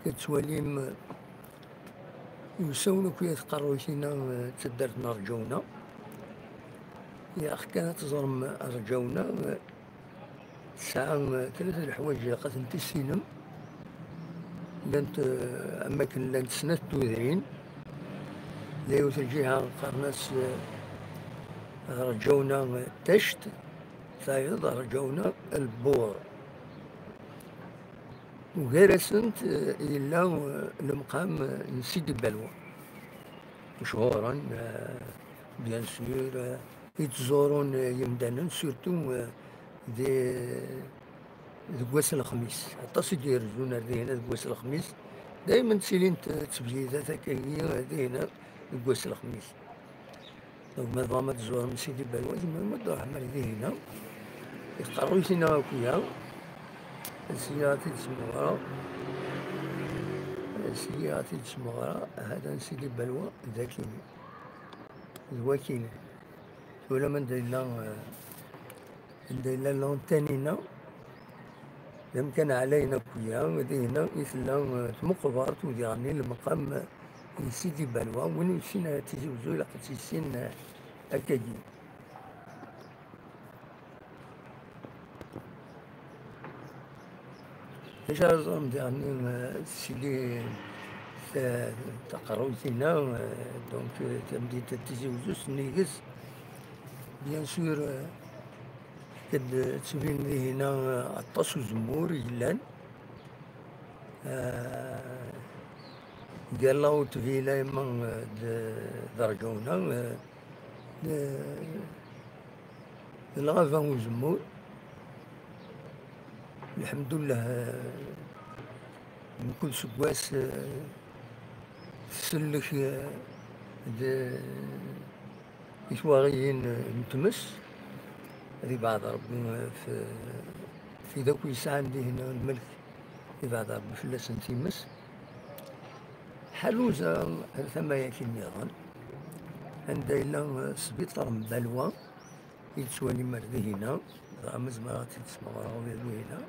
كتواليم يساونو كي تقرويتينا تدرتنا رجونا يا أخ كانت تزرم رجونا ساعة ثلاثة الحوايج قد السينم لانت أماكن لانت سنة تودرين لا يوترجيها قرناس رجونا تشت ثايض رجونا البور وغير سنت إلا المقام نسيد البلوى مشهورا بيان سور يتزورون يمدانا سورتو دي دكواس الخميس حتى سيدي يرجونا هنا دكواس الخميس دايما تسيلين تبجيلات هكايا هنا دكواس الخميس دونك ما ضامن تزور من سيدي بلوى ما تروح مريض هنا يقروا يسينا وكيا السيارات تسمغرا السيارات تسمغرا هذا سيدي بلوى ذاكيني ذواكيني ولا من دايلا لونتانينا يمكن علينا كويا ودينا يسلا تمقبرت وديعني المقام سيدي بلوى وين مشينا تيجي وزوي لقد تيسين أكادي ايش رزم يعني سيدي تقرويتنا دونك تمدي تيجي وزوي سنيقس بيان سور كد تبين لي هنا عطاس وزمور يلان قال له تفيلا يما درجونا الغابة وزمور الحمد لله من كل سكواس تسلك إشواغيين متمس هذه بعد ربي في ذاك الساعة عندي هنا الملك في بعد ربي فلاس نتيمس حلوزة ثم ياكل نيران عندها إلا سبيطار من بلوى يتسواني مرضي هنا رامز مرات تسمى وراوي هنا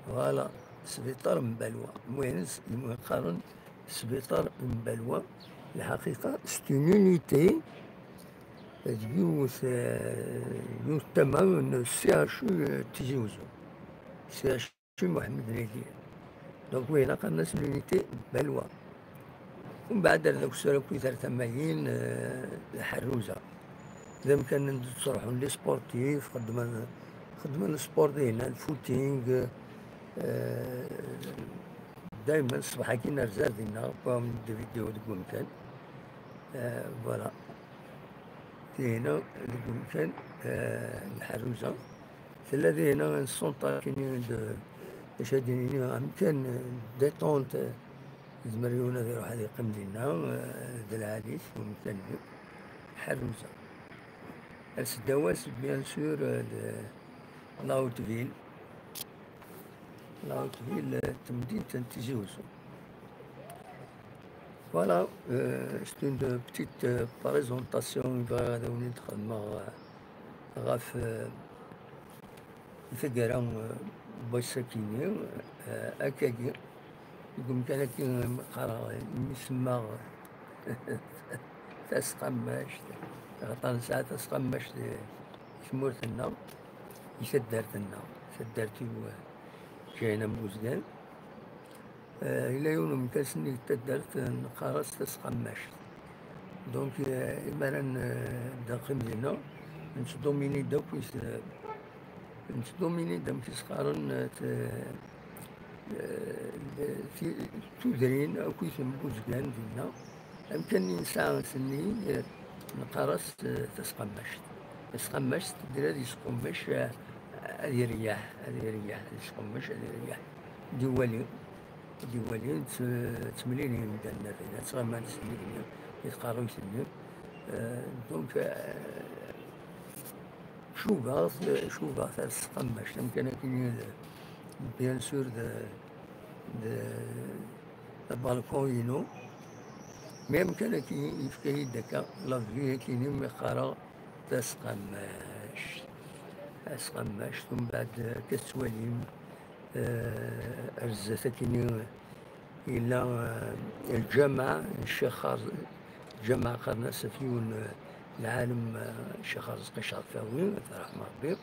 فوالا سبيطار من بلوى المهم قارن سبيطار من بلوى الحقيقة ستونيتي يوث تمام السي اتش تيجي وزو سي اتش محمد نادي دونك وين قالنا لونيتي بلوى ومن بعد هذاك السنة كنت ثمانين الحروزة إذا كان تصرحوا لي سبورتيف خدمنا السبورت هنا الفوتينغ دايما الصباح كي نرزا فينا بهم دي فيديو تقول كان فوالا هنا كان الحروزة الذي هنا السلطة كاينين شادين كان ديتونت يزمريونا يروح هذا يقيم لنا ذا العريس ومثلث حروزة السدواس بيان سور لاوتفيل تمدينة تيجيوزو فوالا سيت اون بتيت بريزونطاسيون غادا ولي نتخدم غاف ثقرا بويساكيني أكاكي يقول كان كي قرا يسمى تسقماش غطان ساعة تسقماش ثمورتنا يسدرتنا سدرتي جاينا موزدان إلا يوم مكاسني تدرت نقارس تسقماش دونك إمانا داقم لنا نتدوميني داكويس نتدوميني دام تسقارن تودرين أو كيف موزدان دينا أمكن نساعة سني نقارس تسقماش تدير هذه سقماش هذه رياح تسقماش هذه رياح ديوالي تمليني مدانا فينا تسقمان سني يتقارو سني دونك شوفا تسقماش يمكن كاين بيان سور البالكون ينو ميم كان كي يفكي يدكا لافي كاينين مقارا تسقماش ثم بعد كتواليم أرزة كيني إلى الجامعة الشيخ خالد، جامعة قرناس فيون العالم الشيخ رزقي شرفاوي الله يرحمه ربي.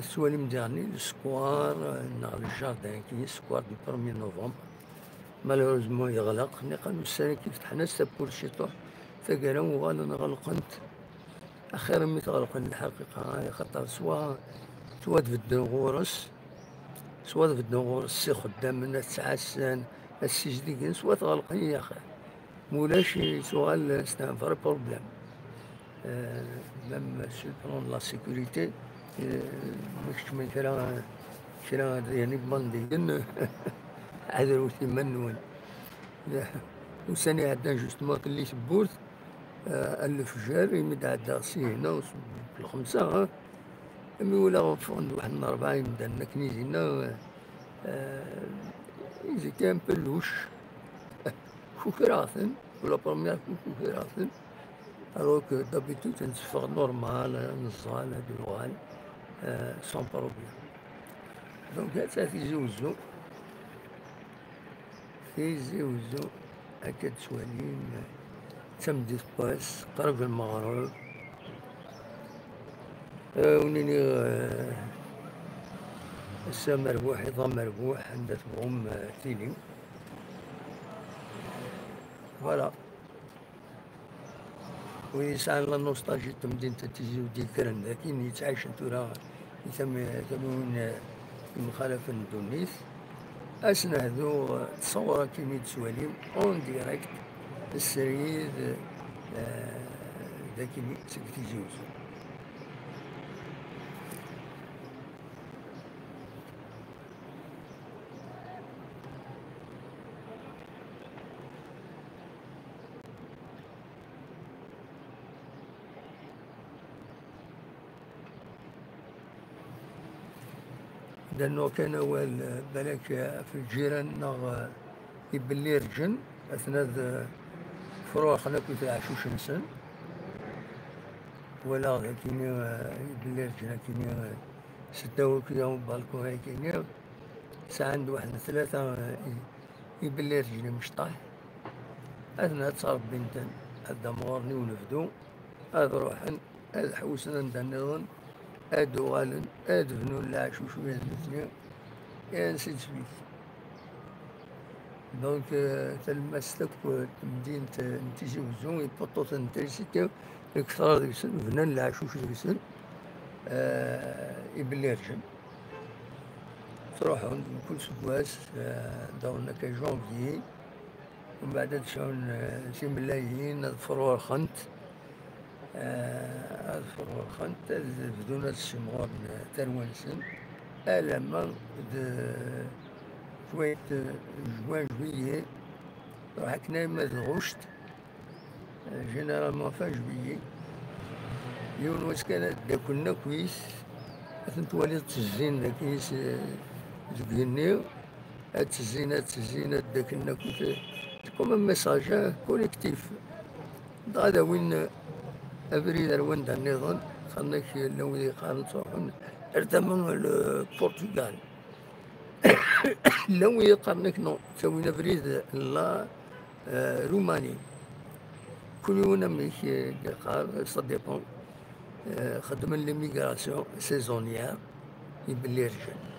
سوالي مديرني السكوار نغ الجاردان كي سكوار دو 1 نوفمبر مالوروزمون يغلق قالوا السنة كي فتحنا السابور شيطوح ثقالا وغالا غلقنت أخيرا مي تغلقن الحقيقة خاطر سوا تبدل غورس سوا تبدل غورس سي خدام تسعسان السجدين سوا تغلقن يا أخي مولاش سؤال سي ان فري بروبليم. ميم سو بلون لا سيكوريتي ماكش من كرا يعني بمنديين عذرو ثمن وساني عندنا جوستمون كلي سبورت الفجار يمد عدا سي هنا في الخمسة مي ولا فوند واحد من 4 يمدنا كنيزينا إذا كان بلوش كوكراثن ولا بروميير كوكراثن alors que d'habitude تنتفق نورمال نصال هادو الوغال سون بروبليم. دونك هاتا تيزيوزو هاكا تسوالين تمدي باس قرب المغرب ونيني السا مربوح يظام مربوح عندها تبغم تيلي فوالا. ويسعى لا نوستالجي تمدين تيزيو ديال كرن لكن يتعايش تورا يسمون مخالفة دونيس أسنا هذو تصورة كيمي تسواليم اون ديريكت السريد ذاكي تيزيوزو. لأنه كان أول بلاك في الجيران نغ يبلي رجن أثناء فروع خنا كنت عشوش نسن ولا كيني يبلي رجن كيني ستة كذا بالكو هاي كيني ساعة عند واحد 3 يبلي رجلي مشطح أثناء تصرف بنتن هذا مورني ونفدو هذا روحن هذا حوسنا ندنظن هادو غالن هادو بنو العشوش ويزمتني يا نسيت فيك. دونك تلمستك تمدين نتيجي وزون يبطو تنتريسيتي الكثرة ديسن بنان العشوش ديسن يبلي رجل تروحون كل سكواس دورنا كي جونفيي ومن بعد تشعون سي ملايين الفروع الخنت الفروع الخنت بدون الشمغور تروانسن ألما شوية جوان جويي راح كنا مدغوشت جينيرالمون فا جويي يون واش كانت داكلنا كويس تولي تزين داكيس زبيني تزينات داكلنا كنت كوم ميساج كوليكتيف هذا وين أبريد الوين دا النظام خلناك لو يقارن صوحون ارتمن البرتغال لو يقارنك نو سوينا بريد لا روماني كل يوم ميك قال سا ديبون خدم ليميغراسيون سيزونيير يبلي رجال